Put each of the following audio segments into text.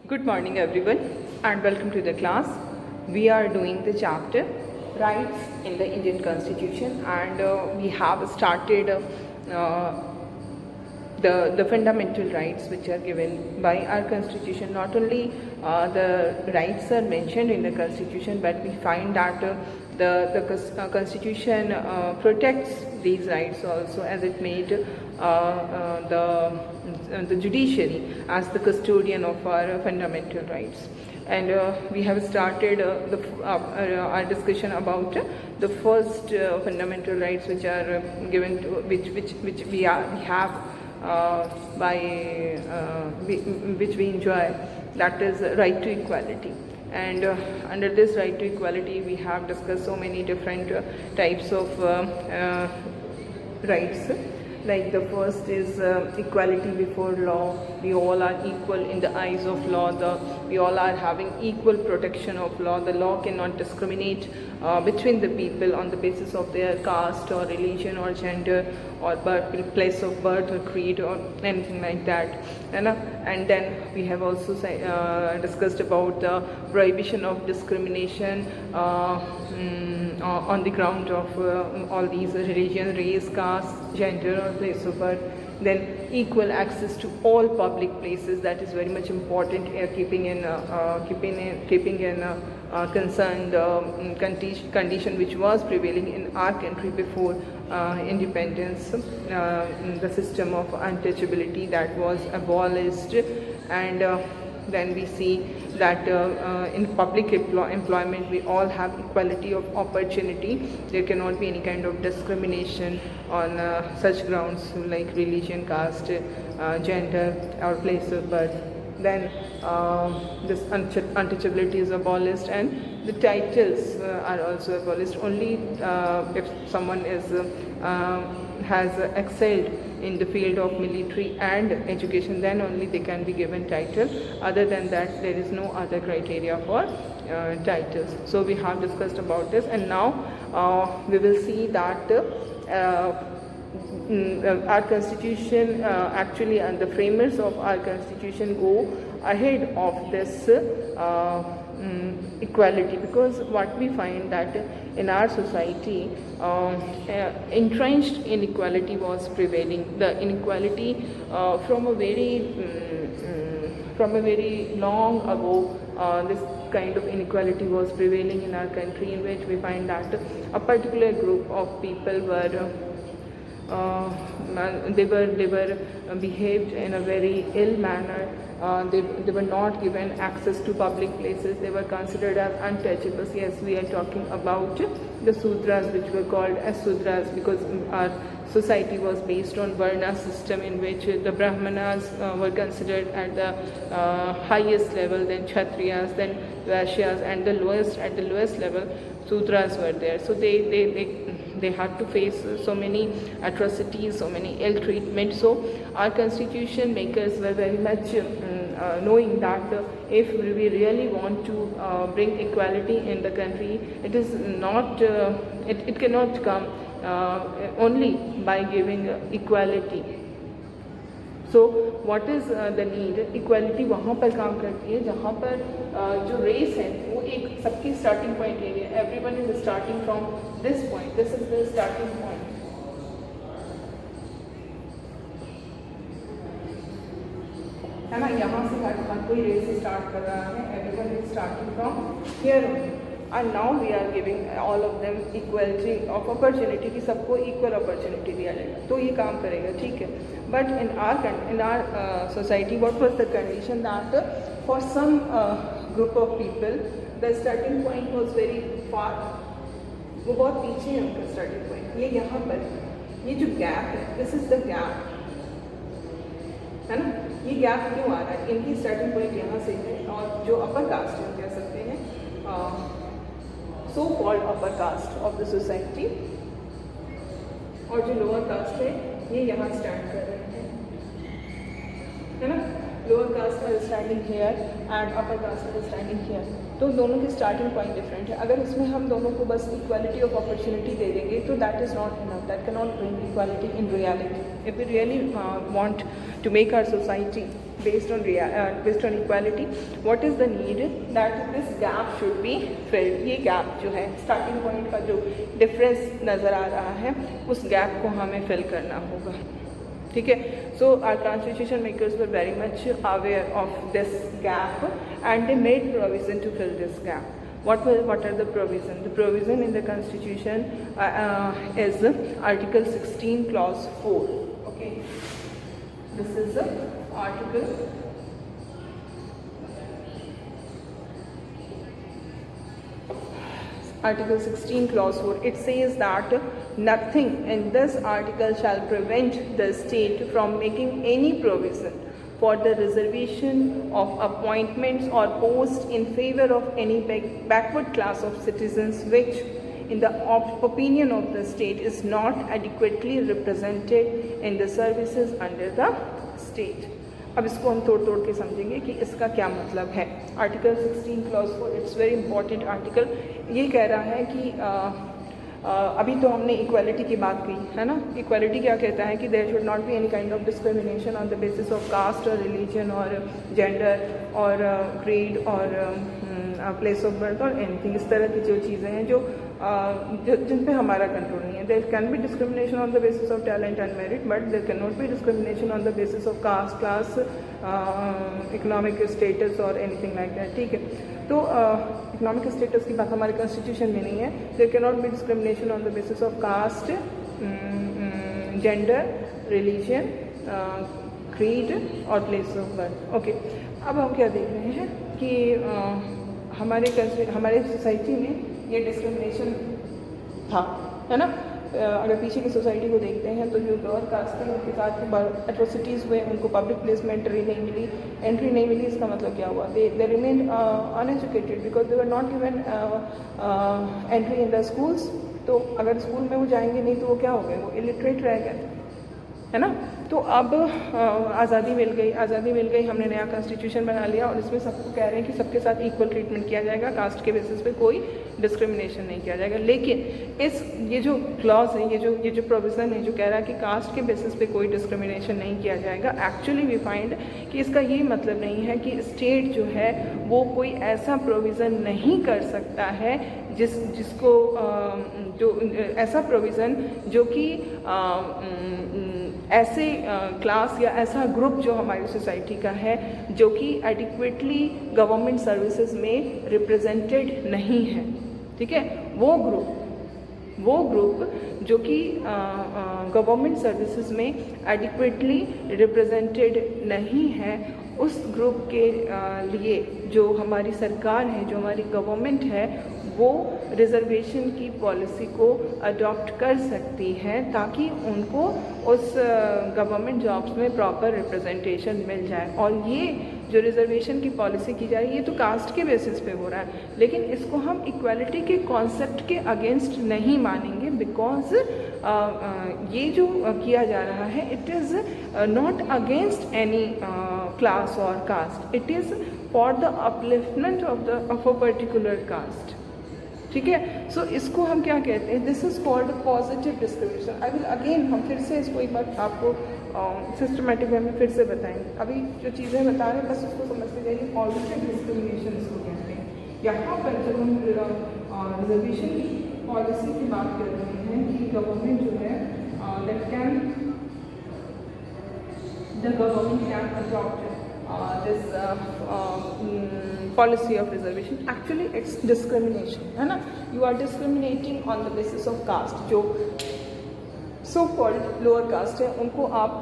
Good morning everyone and welcome to the class. We are doing the chapter Rights in the Indian Constitution, and we have started the fundamental rights which are given by our constitution. Not only the rights are mentioned in the constitution, but we find that the constitution protects these rights also, as it made the judiciary as the custodian of our fundamental rights. And we have started our discussion about the first fundamental rights which are given to which we have which we enjoy, that is right to equality. And under this right to equality, we have discussed so many different types of rights. Like the first is equality before law. We all are equal in the eyes of law. We all are having equal protection of law. The law cannot discriminate between the people on the basis of their caste or religion or gender or place of birth or creed or anything like that. And then we have also discussed about the prohibition of discrimination on the ground of all these religion, race, caste, gender or place of birth. Then equal access to all public places, that is very much important, keeping in concerned condition which was prevailing in our country before independence, the system of untouchability that was abolished. And then we see that in public employment we all have equality of opportunity. There cannot be any kind of discrimination on such grounds like religion, caste, gender or place of birth. Then this untouchability is abolished, and the titles are also abolished. Only if someone has excelled in the field of military and education, then only they can be given title. Other than that, there is no other criteria for titles. So we have discussed about this, and now we will see that our constitution actually, and the framers of our constitution go ahead of this equality, because what we find that in our society entrenched inequality was prevailing. The inequality from a very long ago, this kind of inequality was prevailing in our country, in which we find that a particular group of people were they were behaved in a very ill manner. They were not given access to public places. They were considered as untouchables. Yes, we are talking about the Sudras, which were called as Sudras because our society was based on Varna system, in which the Brahmanas were considered at the highest level, then Kshatriyas, then Vaishyas, and at the lowest level Sudras were there. So they had to face so many atrocities, so many ill treatment. So our constitution makers were very much knowing that if we really want to bring equality in the country, it is not it cannot come only by giving equality. So what is the need? Equality वहाँ पर काम करती है जहाँ पर जो race है वो एक सबकी starting point area. Everyone is starting from this point. This is the starting point. है ना, यहाँ से हर कोई race start कर रहा है. Everyone is starting from here only. And now we are giving all of them equality of opportunity, कि सबको equal opportunity दिया जाएगा, तो ये काम करेगा, ठीक है. But in our society, what was the condition? That for some group of people, the starting point was very far. वो बहुत पीछे है उनका starting point. ये यहाँ पर ये जो gap है, this is the gap, है ना. ये gap क्यों आ रहा है? इनकी starting point यहाँ से है, और जो upper caste है, कह सकते हैं so-called upper caste of the society, और जो lower caste है ये यहाँ stand कर रहे हैं, है ना. Lower caste are standing here and upper caste are standing here. तो दोनों की starting point different है. अगर इसमें हम दोनों को बस equality of opportunity दे देंगे तो that is not enough. That cannot bring equality in reality. If we really want to make our society based on equality. What is the need? That this gap should be filled. ये gap जो है starting point का जो difference नज़र आ रहा है, उस gap को हमें fill करना होगा, ठीक है. So our constitution makers were very much aware of this gap and they made provision to fill this gap. What are the provision? The provision in the constitution is Article 16 Clause 4. Okay, this is the Article 16 Clause 4. It says that nothing in this article shall prevent the state from making any provision for the reservation of appointments or posts in favor of any backward class of citizens which, in the opinion of the state, is not adequately represented in the services under the state. अब इसको हम तोड़ के समझेंगे कि इसका क्या मतलब है. Article 16 clause 4, it's very important article. ये कह रहा है कि अभी तो हमने इक्वालिटी की बात की है ना. इक्वालिटी क्या कहता है कि there should not be any kind of discrimination on the basis of caste और रिलीजन और जेंडर और क्रीड और प्लेस ऑफ बर्थ और एनीथिंग. इस तरह की जो चीज़ें हैं जो जिन पे हमारा कंट्रोल नहीं है. There can be discrimination on the basis of talent and merit, but there can not be discrimination on the basis of caste, class, economic status और एनीथिंग लाइक दैट, ठीक है. तो इकोनॉमिक स्टेटस की बात हमारे constitution में नहीं है. There can not be discrimination on the basis of caste, gender, religion, creed और प्लेस ऑफ बर्थ. ओके, अब हम क्या देख रहे हैं कि हमारे सोसाइटी में ये डिस्क्रिमिनेशन था, है ना. अगर पीछे की सोसाइटी को देखते हैं तो जो लोअर कास्ट थे उनके साथ एट्रोसिटीज़ हुए, उनको पब्लिक प्लेस में एंट्री नहीं मिली. इसका मतलब क्या हुआ? They remain uneducated because they were not given entry in the schools. तो अगर स्कूल में वो जाएंगे नहीं तो वो क्या हो गए? वो इलिटरेट रह गए, है ना. तो अब आज़ादी मिल गई, हमने नया कॉन्स्टिट्यूशन बना लिया और इसमें सबको कह रहे हैं कि सबके साथ इक्वल ट्रीटमेंट किया जाएगा, कास्ट के बेसिस पे कोई डिस्क्रिमिनेशन नहीं किया जाएगा. लेकिन ये जो क्लॉज है, ये जो प्रोविज़न है जो कह रहा है कि कास्ट के बेसिस पे कोई डिस्क्रिमिनेशन नहीं किया जाएगा, एक्चुअली वी फाइंड कि इसका ये मतलब नहीं है कि स्टेट जो है वो कोई ऐसा प्रोविज़न नहीं कर सकता है जिसको जो ऐसा प्रोविज़न जो कि ऐसे क्लास या ऐसा ग्रुप जो हमारी सोसाइटी का है जो कि एडिक्वेटली गवर्नमेंट सर्विसेज में रिप्रेजेंटेड नहीं है, ठीक है. वो ग्रुप जो कि गवर्नमेंट सर्विसेज में एडिक्वेटली रिप्रेजेंटेड नहीं है, उस ग्रुप के लिए जो हमारी सरकार है, जो हमारी गवर्नमेंट है, वो रिजर्वेशन की पॉलिसी को अडॉप्ट कर सकती है ताकि उनको उस गवर्नमेंट जॉब्स में प्रॉपर रिप्रेजेंटेशन मिल जाए. और ये जो रिजर्वेशन की पॉलिसी की जा रही है ये तो कास्ट के बेसिस पे हो रहा है, लेकिन इसको हम इक्वालिटी के कॉन्सेप्ट के अगेंस्ट नहीं मानेंगे बिकॉज ये जो किया जा रहा है it is not against any class और caste. It is for the upliftment of a particular caste, ठीक है. सो इसको हम क्या कहते हैं? This is called positive discrimination. I will again हम फिर से इसको एक बार आपको सिस्टमेटिक वे में फिर से बताएंगे. अभी जो चीज़ें बता रहे हैं बस उसको समझते जाइए. पॉजिटिव डिस्क्रिमिनेशन इसको कहते हैं. यहाँ पर जब हम रिजर्वेशन की पॉलिसी की बात कर रहे हैं कि गवर्नमेंट जो है the government can adopt this policy of reservation. Actually it's discrimination, है ना. You are discriminating on the basis of caste. जो so called lower caste है उनको आप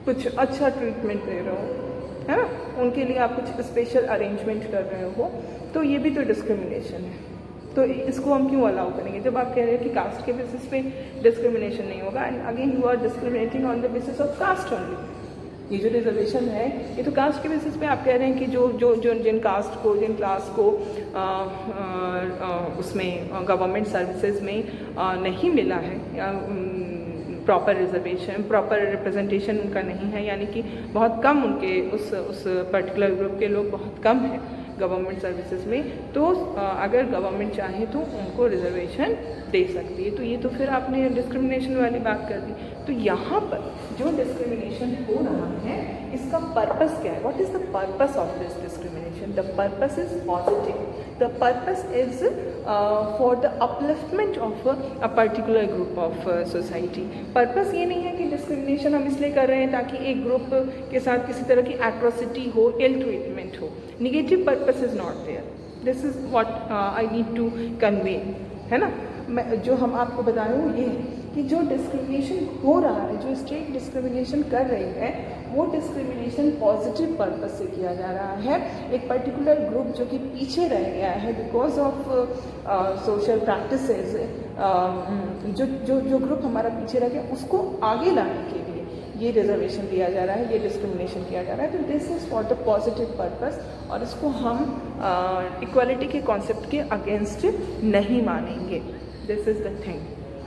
कुछ अच्छा ट्रीटमेंट दे रहे हो, है ना. उनके लिए आप कुछ स्पेशल अरेंजमेंट कर रहे हो, तो ये भी तो डिस्क्रिमिनेशन है. तो इसको हम क्यों अलाउ करेंगे जब आप कह रहे हैं कि कास्ट के बेसिस पे डिस्क्रिमिनेशन नहीं होगा. And again you are discriminating on the basis of caste only. ये जो रिजर्वेशन है ये तो कास्ट के बेसिस पे आप कह रहे हैं कि जो जिन कास्ट को, जिन क्लास को उसमें गवर्नमेंट सर्विसेज में नहीं मिला है या प्रॉपर रिजर्वेशन, प्रॉपर रिप्रेजेंटेशन उनका नहीं है, यानी कि बहुत कम उनके उस पर्टिकुलर ग्रुप के लोग बहुत कम हैं गवर्नमेंट सर्विसेज में, तो अगर गवर्नमेंट चाहे तो उनको रिजर्वेशन दे सकती है. तो ये तो फिर आपने डिस्क्रिमिनेशन वाली बात कर दी. तो यहाँ पर जो डिस्क्रिमिनेशन हो रहा है इसका पर्पस क्या है? What is the purpose of this discrimination? The purpose is positive. The purpose is for the upliftment of a particular group of society. Purpose ये नहीं है कि डिस्क्रिमिनेशन हम इसलिए कर रहे हैं ताकि एक ग्रुप के साथ किसी तरह की एट्रोसिटी हो, इल ट्रीटमेंट हो. Negative purpose is not there. This is what I need to convey, है ना. जो हम आपको बता रहे हूँ ये है कि जो डिस्क्रिमिनेशन हो रहा है, जो स्टेट डिस्क्रिमिनेशन कर रही है, वो डिस्क्रिमिनेशन पॉजिटिव पर्पस से किया जा रहा है. एक पर्टिकुलर ग्रुप जो कि पीछे रह गया है बिकॉज ऑफ सोशल प्रैक्टिसेस, जो ग्रुप हमारा पीछे रह गया उसको आगे लाने के लिए ये रिजर्वेशन दिया जा रहा है, ये डिस्क्रिमिनेशन किया जा रहा है. तो this is for the positive purpose और इसको हम इक्वालिटी के कॉन्सेप्ट के अगेंस्ट नहीं मानेंगे. This is the thing.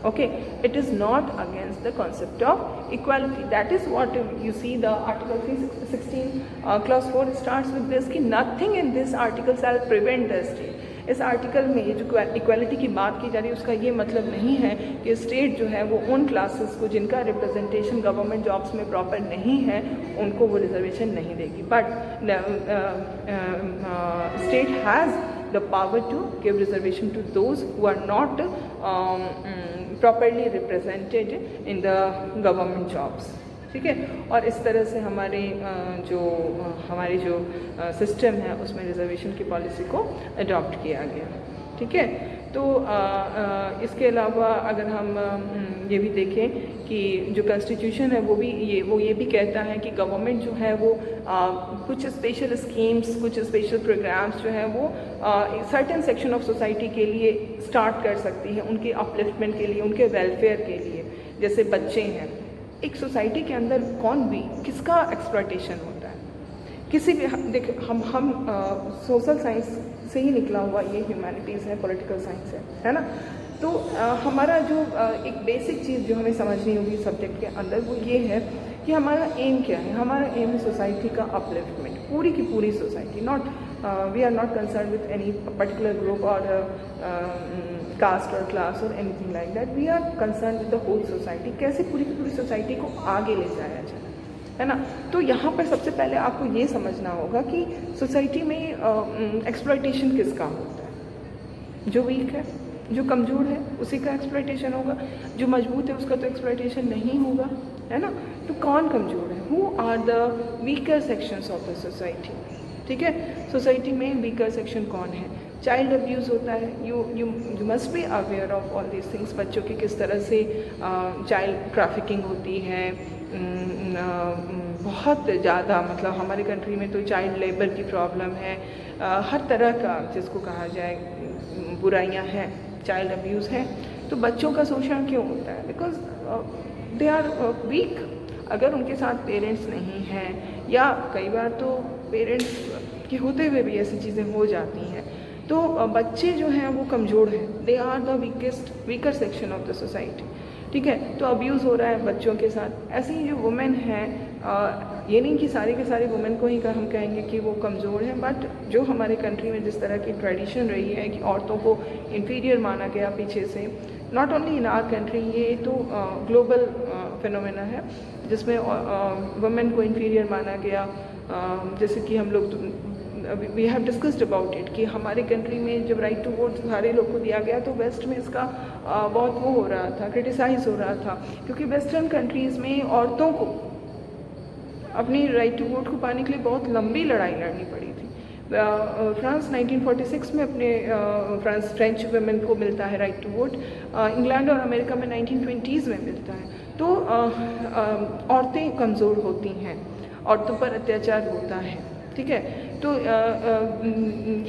Okay, it is not against the concept of equality. That is what you see the article 316 clause 4 starts with this कि nothing in this article shall prevent the state. इस article में जो equality की बात की जा रही है उसका ये मतलब नहीं है कि स्टेट जो है वो उन क्लासेस को जिनका रिप्रेजेंटेशन गवर्नमेंट जॉब्स में प्रॉपर नहीं है उनको वो रिजर्वेशन नहीं देगी. But state has the power to give reservation to those who are not properly represented in the government jobs. ठीक है. और इस तरह से हमारी जो सिस्टम है उसमें रिजर्वेशन की पॉलिसी को अडॉप्ट किया गया. ठीक है. तो इसके अलावा अगर हम ये भी देखें कि जो कॉन्स्टिट्यूशन है वो ये भी कहता है कि गवर्नमेंट जो है वो कुछ स्पेशल स्कीम्स, कुछ स्पेशल प्रोग्राम्स जो हैं वो सर्टेन सेक्शन ऑफ सोसाइटी के लिए स्टार्ट कर सकती है, उनके अपलिफ्टमेंट के लिए, उनके वेलफेयर के लिए. जैसे बच्चे हैं, एक सोसाइटी के अंदर कौन भी किसका एक्सप्लॉयटेशन होता है? किसी भी देख हम सोशल साइंस से ही निकला हुआ ये ह्यूमैनिटीज़ है, पॉलिटिकल साइंस है ना. तो हमारा जो एक बेसिक चीज़ जो हमें समझनी होगी सब्जेक्ट के अंदर वो ये है कि हमारा एम क्या है. हमारा एम है सोसाइटी का अपलिफ्टमेंट, पूरी की पूरी society. Not we are not concern with any particular group और कास्ट और क्लास और anything like that. We are concern with the whole society. कैसे पूरी की पूरी सोसाइटी को आगे ले जाया जाए, है ना. तो यहाँ पर सबसे पहले आपको ये समझना होगा कि सोसाइटी में एक्सप्लॉयटेशन किसका होता है? जो वीक है, जो कमज़ोर है उसी का एक्सप्लॉयटेशन होगा. जो मजबूत है उसका तो एक्सप्लॉयटेशन नहीं होगा, है ना. तो कौन कमज़ोर है? Who are the weaker sections of the society. ठीक है. सोसाइटी में वीकर सेक्शन कौन है? चाइल्ड अब्यूज़ होता है. You must be aware of all these things. बच्चों की किस तरह से चाइल्ड ट्रैफिकिंग होती है. बहुत ज़्यादा मतलब हमारे कंट्री में तो चाइल्ड लेबर की प्रॉब्लम है. हर तरह का जिसको कहा जाए बुराइयां हैं, चाइल्ड अब्यूज़ है. तो बच्चों का शोषण क्यों होता है? Because they are weak. अगर उनके साथ पेरेंट्स नहीं हैं या कई बार तो पेरेंट्स के होते हुए भी ऐसी चीज़ें हो जाती हैं तो बच्चे जो हैं वो कमज़ोर हैं. They are the weaker section of the society. ठीक है. तो अब्यूज़ हो रहा है बच्चों के साथ. ऐसे ही जो वुमेन हैं, ये नहीं कि सारी के सारी वुमेन को ही हम कहेंगे कि वो कमज़ोर हैं. बट जो हमारे कंट्री में जिस तरह की ट्रेडिशन रही है कि औरतों को इन्फीरियर माना गया पीछे से, not only in our country, ये तो ग्लोबल फिनोमेना है जिसमें वुमेन को इन्फीरियर माना गया. जैसे कि हम लोग we have discussed about it कि हमारे कंट्री में जब राइट टू वोट सारे लोग को दिया गया तो वेस्ट में इसका बहुत वो हो रहा था, क्रिटिसाइज़ हो रहा था. क्योंकि वेस्टर्न कंट्रीज़ में औरतों को अपनी राइट टू वोट को पाने के लिए बहुत लंबी लड़ाई लड़नी पड़ी थी. फ्रांस 1946 में अपने फ्रेंच वुमेन को मिलता है राइट टू वोट. इंग्लैंड और अमेरिका में 1920s में मिलता है. तो औरतें कमज़ोर होती हैं, औरतों पर अत्याचार होता है. ठीक है. तो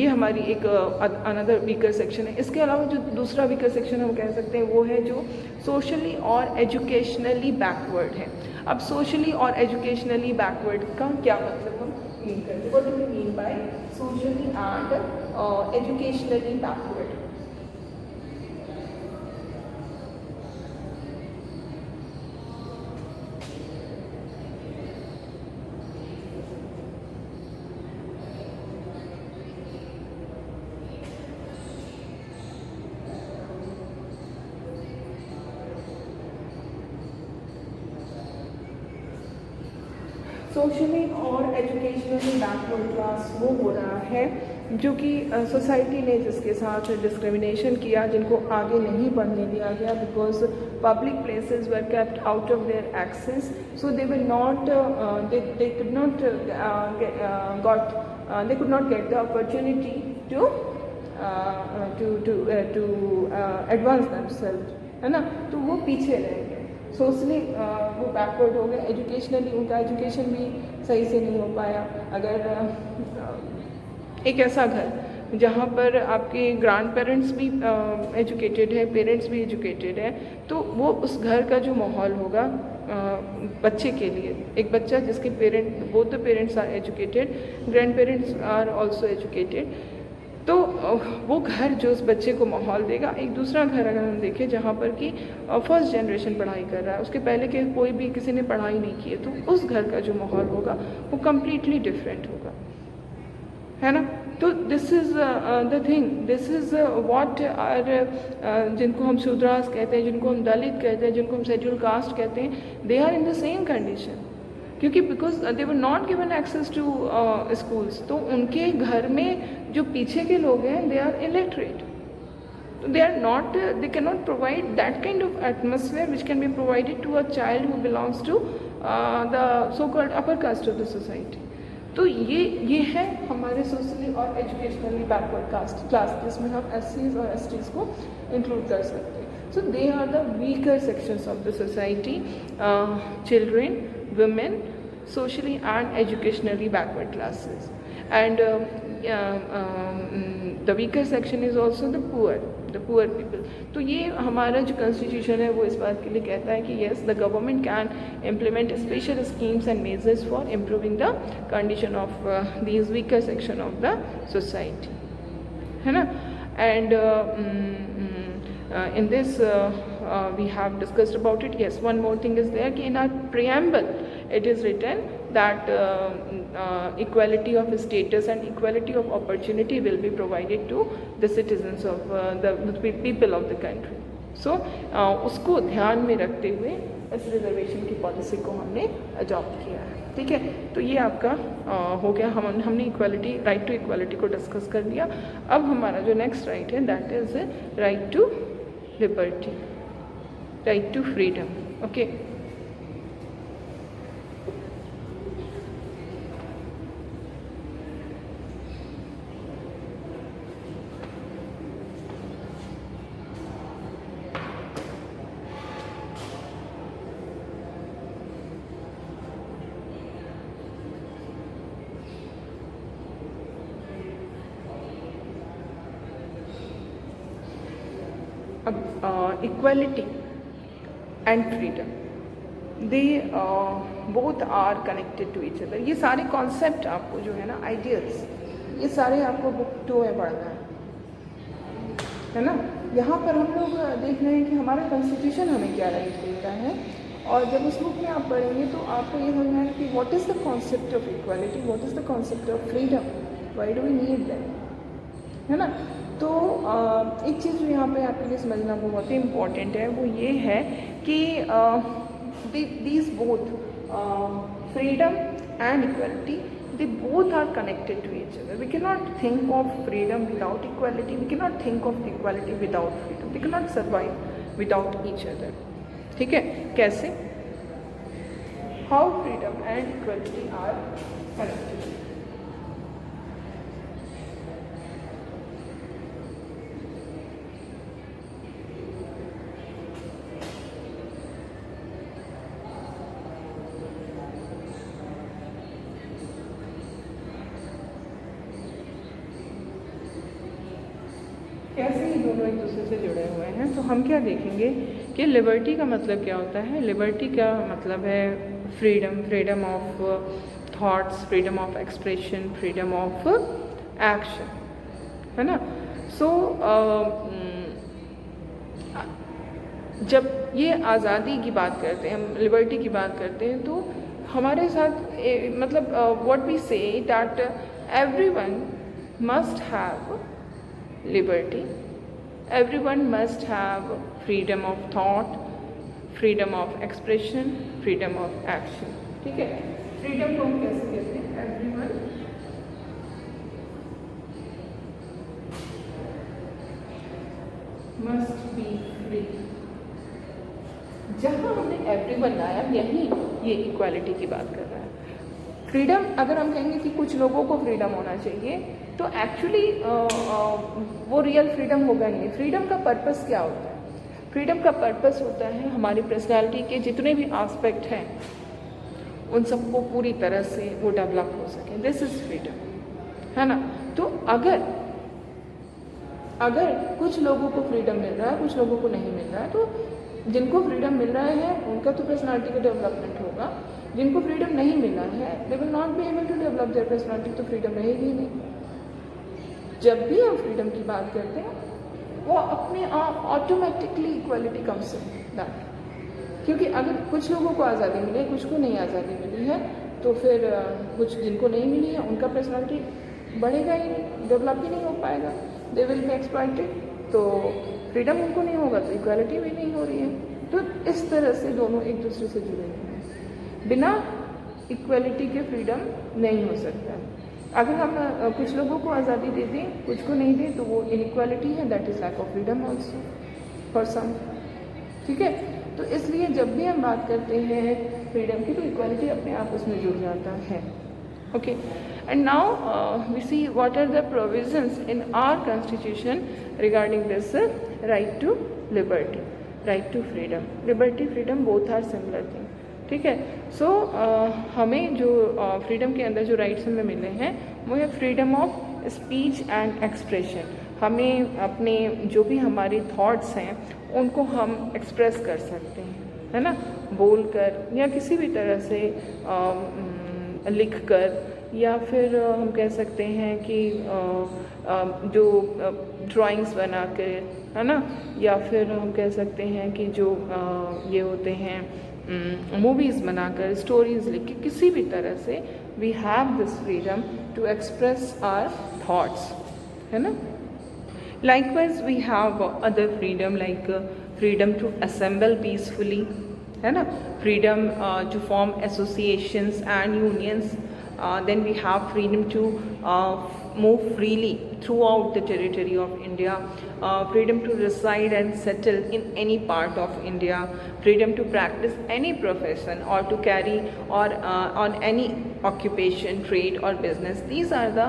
ये हमारी एक अनदर वीकर सेक्शन है. इसके अलावा जो दूसरा वीकर सेक्शन हम कह सकते हैं वो है जो सोशली और एजुकेशनली बैकवर्ड है. अब सोशली और एजुकेशनली बैकवर्ड का क्या मतलब हम मीन करते हैं? What do we mean by socially and educationally backward? Socially और एजुकेशनली बैकवर्ड क्लास वो हो रहा है जो कि सोसाइटी ने जिसके साथ डिस्क्रिमिनेशन किया, जिनको आगे नहीं बढ़ने दिया गया because public places were kept out of their access, so they were not they could not they could not get the opportunity to advance themselves, है ना। तो वो पीछे रह गए, सोशली वो बैकवर्ड हो गए, एजुकेशनली उनका एजुकेशन भी सही से नहीं हो पाया। अगर एक ऐसा घर जहाँ पर आपके ग्रैंड पेरेंट्स भी एजुकेटेड है, पेरेंट्स भी एजुकेटेड है, तो वो उस घर का जो माहौल होगा बच्चे के लिए, एक बच्चा जिसके both the parents are educated, grandparents are also educated, तो वो घर जो उस बच्चे को माहौल देगा। एक दूसरा घर अगर हम देखें जहाँ पर कि फर्स्ट जनरेशन पढ़ाई कर रहा है, उसके पहले के कोई भी किसी ने पढ़ाई नहीं की है, तो उस घर का जो माहौल होगा वो कम्प्लीटली डिफरेंट होगा, है ना। तो this is the thing, this is what are जिनको हम शूद्रास कहते हैं, जिनको हम दलित कहते हैं, जिनको हम शेड्यूल कास्ट कहते हैं, they are in the same condition, क्योंकि because they were not given access to schools. तो उनके घर में जो पीछे के लोग हैं they are illiterate, they are not they cannot provide that kind of atmosphere which can be provided to a child who belongs to the so called upper caste of the society. तो ये है हमारे socially और educationally backward caste class, जिसमें हम SCs और STs को include कर सकते हैं। So they are the weaker sections of the society, children, women, socially and educationally backward classes, and the weaker section is also the poor people. तो ये हमारा जो constitution है वो इस बात के लिए कहता है कि yes, the government can implement special schemes and measures for improving the condition of these weaker section of the society, है ना। And in this we have discussed about it. Yes, one more thing is there कि in our preamble it is written that equality of status and equality of opportunity will be provided to the citizens of the people of the country. So उसको ध्यान में रखते हुए इस reservation की policy को हमने अडॉप्ट किया है, ठीक है। तो ये आपका हो गया, हमने इक्वालिटी, राइट टू इक्वालिटी को डिस्कस कर लिया। अब हमारा जो नेक्स्ट राइट है that is right to liberty, right to freedom, okay. अब equality and freedom they both are connected to each other. ये सारे कॉन्सेप्ट आपको जो है ना, आइडियल्स, ये सारे आपको बुक 2 में पढ़ना है ना। यहाँ पर हम लोग देख रहे हैं कि हमारा कॉन्स्टिट्यूशन हमें क्या राइट देता है, और जब उस बुक में आप पढ़ेंगे तो आपको ये समझना है कि what is the concept of equality, what is the concept of freedom, why do we need that, है ना। तो एक चीज़ जो यहाँ पे आपके लिए समझना बहुत ही इम्पॉर्टेंट है वो ये है कि these both freedom and equality, they both are connected to each other. We cannot think of freedom without equality, we cannot think of equality without freedom, they cannot survive without each other, ठीक है। कैसे? How freedom and equality are connected? कैसे ये दोनों एक दूसरे से जुड़े हुए हैं, तो हम क्या देखेंगे कि लिबर्टी का मतलब क्या होता है। लिबर्टी का मतलब है freedom, freedom of thoughts, freedom of expression, freedom of action, है ना। सो जब ये आज़ादी की बात करते हैं, हम लिबर्टी की बात करते हैं, तो हमारे साथ मतलब what we say that everyone must have liberty, everyone must have freedom of thought, freedom of expression, freedom of action, ठीक है। फ्रीडम को हम कैसे कहते हैं? Everyone must be free. जहाँ हमने एवरीवन लाया, यही ये इक्वालिटी की बात कर रहा है। फ्रीडम, अगर हम कहेंगे कि कुछ लोगों को फ्रीडम होना चाहिए, तो एक्चुअली वो रियल फ्रीडम होगा ही नहीं। फ्रीडम का पर्पस क्या होता है? फ्रीडम का पर्पस होता है हमारी पर्सनालिटी के जितने भी एस्पेक्ट हैं उन सबको पूरी तरह से वो डेवलप हो सके। दिस इज़ फ्रीडम, है ना। तो अगर कुछ लोगों को फ्रीडम मिल रहा है, कुछ लोगों को नहीं मिल रहा है, तो जिनको फ्रीडम मिल रहा है उनका तो पर्सनालिटी का डेवलपमेंट होगा। जिनको फ्रीडम नहीं मिला है, they will not be able to develop their personality, तो फ्रीडम रहेगी ही नहीं। जब भी हम फ्रीडम की बात करते हैं, वो अपने आप automatically equality comes in that. क्योंकि अगर कुछ लोगों को आज़ादी मिली है, कुछ को नहीं आज़ादी मिली है, तो फिर कुछ जिनको नहीं मिली है उनका पर्सनालिटी बढ़ेगा ही नहीं, डेवलप ही नहीं हो पाएगा, दे विल बी एक्सप्लॉइटेड। तो फ्रीडम उनको नहीं होगा तो इक्वालिटी भी नहीं हो रही है। तो इस तरह से दोनों एक दूसरे से जुड़े हुए हैं। बिना इक्वालिटी के फ्रीडम नहीं हो सकता। अगर हम कुछ लोगों को आज़ादी दे दें, कुछ को नहीं दें, तो वो इनइक्वालिटी है, that is lack of freedom also for some. ठीक है, तो इसलिए जब भी हम बात करते हैं फ्रीडम की, तो इक्वालिटी अपने आप उसमें जुड़ जाता है। Okay, and now we see what are the provisions in our constitution regarding this right to liberty, right to freedom. Liberty, freedom both are similar thing. ठीक है, सो हमें जो फ्रीडम के अंदर जो राइट्स हमें मिले हैं वो है freedom of speech and expression. हमें अपने जो भी हमारे थॉट्स हैं उनको हम एक्सप्रेस कर सकते हैं, है ना, बोल कर या किसी भी तरह से लिख कर, या फिर हम कह सकते हैं कि जो ड्राइंग्स बना कर, है ना, या फिर हम कह सकते हैं कि जो ये होते हैं मूवीज़ बनाकर, स्टोरीज़ लिख के, किसी भी तरह से we have this freedom to express our thoughts, है ना। Likewise, we have other freedom like freedom to assemble peacefully, है ना, freedom to form associations and unions. Then we have freedom to move freely throughout the territory of India, freedom to reside and settle in any part of India, freedom to practice any profession or to carry or on any occupation, trade or business. These are the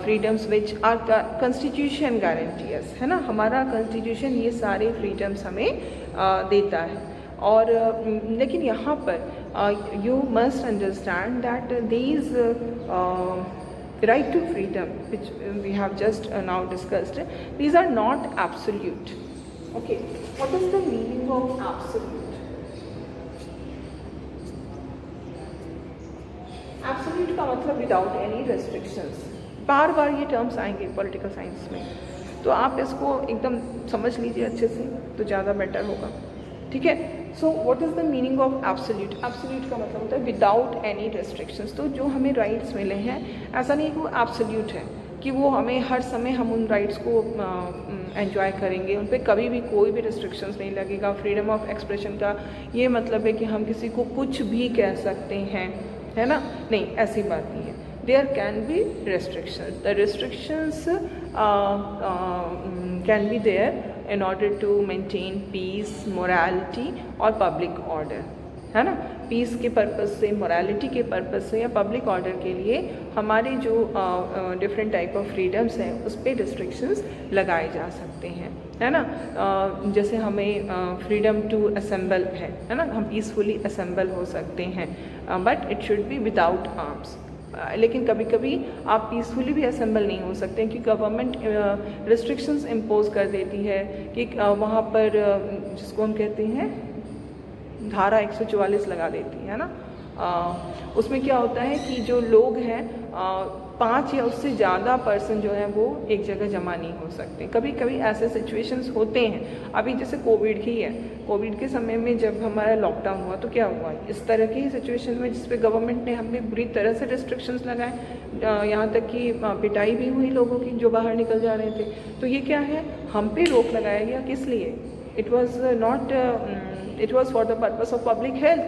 freedoms which our constitution guarantees, है ना। हमारा constitution ये सारे freedoms हमें देता है। और लेकिन यहाँ पर you must understand that these right to freedom which we have just now discussed, these are not absolute. Okay, what is the meaning of absolute? Absolute का मतलब without any restrictions। बार बार ये टर्म्स आएंगे पॉलिटिकल साइंस में, तो आप इसको एकदम समझ लीजिए अच्छे से, तो ज़्यादा बेटर होगा। ठीक है, so what is the meaning of absolute? Absolute का मतलब होता है विदाउट एनी रेस्ट्रिक्शंस। तो जो हमें राइट्स मिले हैं, ऐसा नहीं कि वो एब्सोल्यूट है कि वो हमें हर समय हम उन राइट्स को एंजॉय करेंगे, उन पर कभी भी कोई भी रिस्ट्रिक्शंस नहीं लगेगा। फ्रीडम ऑफ एक्सप्रेशन का ये मतलब है कि हम किसी को कुछ भी कह सकते हैं, है ना, नहीं, ऐसी बात नहीं है। There can be restrictions. The restrictions can be there in order to maintain peace, morality और public order, है ना। पीस के पर्पस से, मोरालिटी के पर्पस से या पब्लिक ऑर्डर के लिए हमारे जो डिफरेंट टाइप ऑफ फ्रीडम्स हैं उस पर रिस्ट्रिक्शंस लगाए जा सकते हैं, है ना। जैसे हमें फ्रीडम टू असेंबल है ना, हम पीसफुली असेंबल हो सकते हैं, but it should be without arms. लेकिन कभी कभी आप पीसफुली भी असेंबल नहीं हो सकते हैं, क्योंकि गवर्नमेंट रिस्ट्रिक्शंस इम्पोज कर देती है कि वहाँ पर जिसको हम कहते हैं धारा 144 लगा देती है ना। उसमें क्या होता है कि जो लोग हैं 5 या उससे ज़्यादा पर्सन जो है वो एक जगह जमा नहीं हो सकते। कभी कभी ऐसे सिचुएशंस होते हैं, अभी जैसे कोविड ही है, कोविड के समय में जब हमारा लॉकडाउन हुआ तो क्या हुआ, इस तरह की ही सिचुएशन में जिस पे गवर्नमेंट ने हमें बुरी तरह से रिस्ट्रिक्शंस लगाए, यहाँ तक कि पिटाई भी हुई लोगों की जो बाहर निकल जा रहे थे। तो ये क्या है, हम पे रोक लगाया गया, किस लिए? It was for the purpose of public health,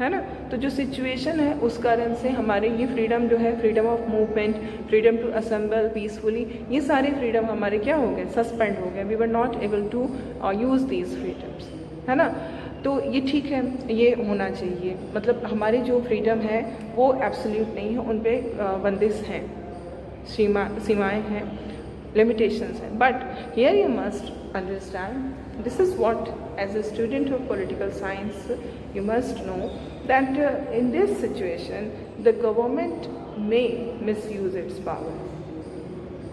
है ना। तो जो सिचुएशन है उस कारण से हमारे ये फ्रीडम जो है, freedom of movement, freedom to assemble peacefully, ये सारे फ्रीडम हमारे क्या हो गए, सस्पेंड हो गए। We were not able to use these freedoms, है ना। तो ये ठीक है, ये होना चाहिए। मतलब हमारे जो फ्रीडम है वो एब्सोल्यूट नहीं है, उन पर बंदिश हैं, सीमाएँ हैं, limitations हैं। But here you must understand, this is what as a student of political science you must know, that in this situation the government may misuse its power।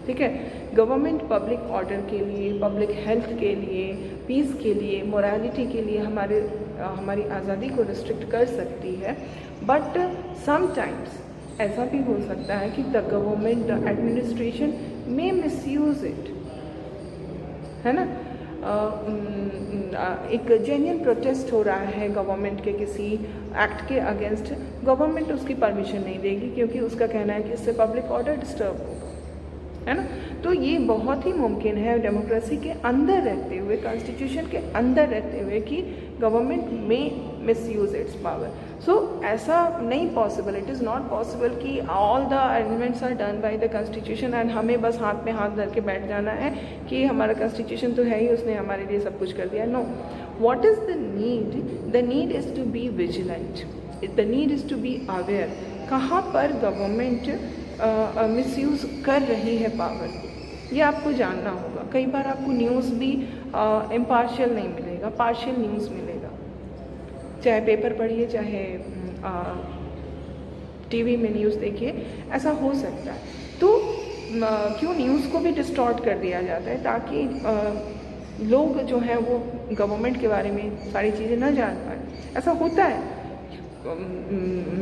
ठीक है, गवर्नमेंट पब्लिक ऑर्डर के लिए, public health के लिए, piece के लिए, morality के लिए हमारी आज़ादी को रिस्ट्रिक्ट कर सकती है। बट समटाइम्स ऐसा भी हो सकता है कि the government, the administration may misuse it, है ना। एक जेन्युइन प्रोटेस्ट हो रहा है गवर्नमेंट के किसी एक्ट के अगेंस्ट, गवर्नमेंट उसकी परमिशन नहीं देगी क्योंकि उसका कहना है कि इससे पब्लिक ऑर्डर डिस्टर्ब होगा, है ना। तो ये बहुत ही मुमकिन है डेमोक्रेसी के अंदर रहते हुए, कॉन्स्टिट्यूशन के अंदर रहते हुए, कि गवर्नमेंट में मिसयूज इट्स पावर। सो ऐसा नहीं possible, it is not possible कि all the arrangements are done by the constitution and हमें बस हाथ में हाथ धर के बैठ जाना है कि हमारा कॉन्स्टिट्यूशन तो है ही, उसने हमारे लिए सब कुछ कर दिया। No, what is the need? The need is to be vigilant, the need is to be aware कहाँ पर गवर्नमेंट मिसयूज़ कर रही है पावर, ये आपको जानना होगा। कई बार आपको न्यूज़ भी इम्पार्शियल नहीं मिलेगा, पार्शियल न्यूज़ मिलेगा, चाहे पेपर पढ़िए, चाहे टीवी में न्यूज़ देखिए, ऐसा हो सकता है। तो क्यों न्यूज़ को भी डिस्टॉर्ट कर दिया जाता है ताकि लोग जो हैं वो गवर्नमेंट के बारे में सारी चीज़ें न जान पाए। ऐसा होता है,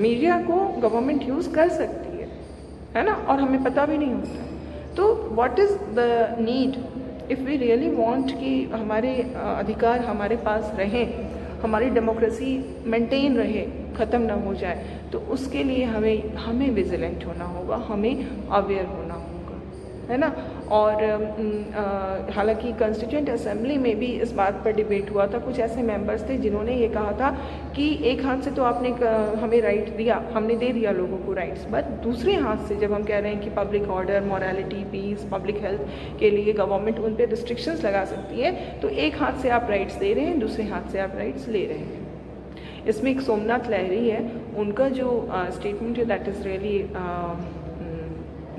मीडिया को गवर्नमेंट यूज़ कर सकती है ना, और हमें पता भी नहीं होता है। तो what is the need if we really want कि हमारे अधिकार हमारे पास रहें, हमारी डेमोक्रेसी मेंटेन रहे, ख़त्म ना हो जाए, तो उसके लिए हमें विजिलेंट होना होगा, हमें अवेयर होना होगा, है ना। और हालांकि कॉन्स्टिट्यूएंट असेंबली में भी इस बात पर डिबेट हुआ था। कुछ ऐसे मेंबर्स थे जिन्होंने ये कहा था कि एक हाथ से तो आपने हमें राइट दिया, हमने दे दिया लोगों को राइट्स, बट दूसरे हाथ से जब हम कह रहे हैं कि public order, morality, peace, public health के लिए गवर्नमेंट उन पर रिस्ट्रिक्शंस लगा सकती है, तो एक हाथ से आप राइट्स दे रहे हैं, दूसरे हाथ से आप राइट्स ले रहे हैं। इसमें एक सोमनाथ लहरी है, उनका जो स्टेटमेंट है that is really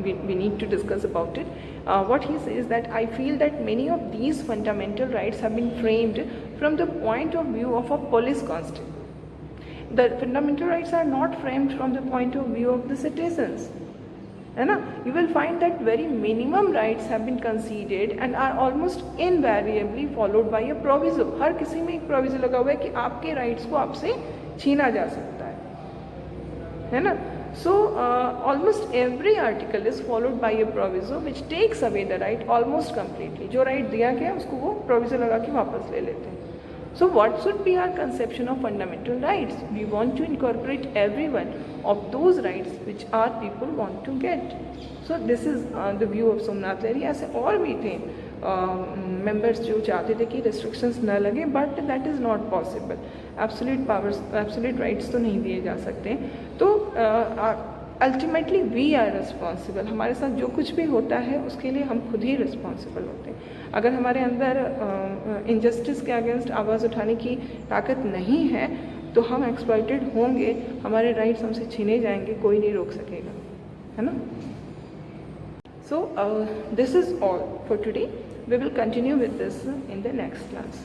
we need to discuss about it. What he says that I feel that many of these fundamental rights have been framed from the point of view of a police constable. The fundamental rights are not framed from the point of view of the citizens, है ना। You will find that very minimum rights have been conceded and are almost invariably followed by a proviso. हर किसी में एक proviso लगा हुआ है कि आपके rights को आपसे छीना जा सकता है ना। So almost every article is followed by a proviso which takes away the right almost completely. जो right दिया गया उसको वो proviso लगा के वापस ले लेते हैं। So what should be our conception of fundamental rights? We want to incorporate every one of those rights which our people want to get. So this is the view of Somnath Lahiri. ऐसे और भी थे members जो चाहते थे कि restrictions न लगे, but that is not possible. Absolute powers, absolute rights तो नहीं दिए जा सकते। तो अल्टीमेटली वी आर रिस्पॉन्सिबल। हमारे साथ जो कुछ भी होता है उसके लिए हम खुद ही रिस्पॉन्सिबल होते हैं। अगर हमारे अंदर इनजस्टिस के अगेंस्ट आवाज़ उठाने की ताकत नहीं है तो हम एक्सप्लॉइटेड होंगे, हमारे राइट्स हमसे छीने जाएंगे, कोई नहीं रोक सकेगा, है ना। So this is all for today. We will continue with this in the next class.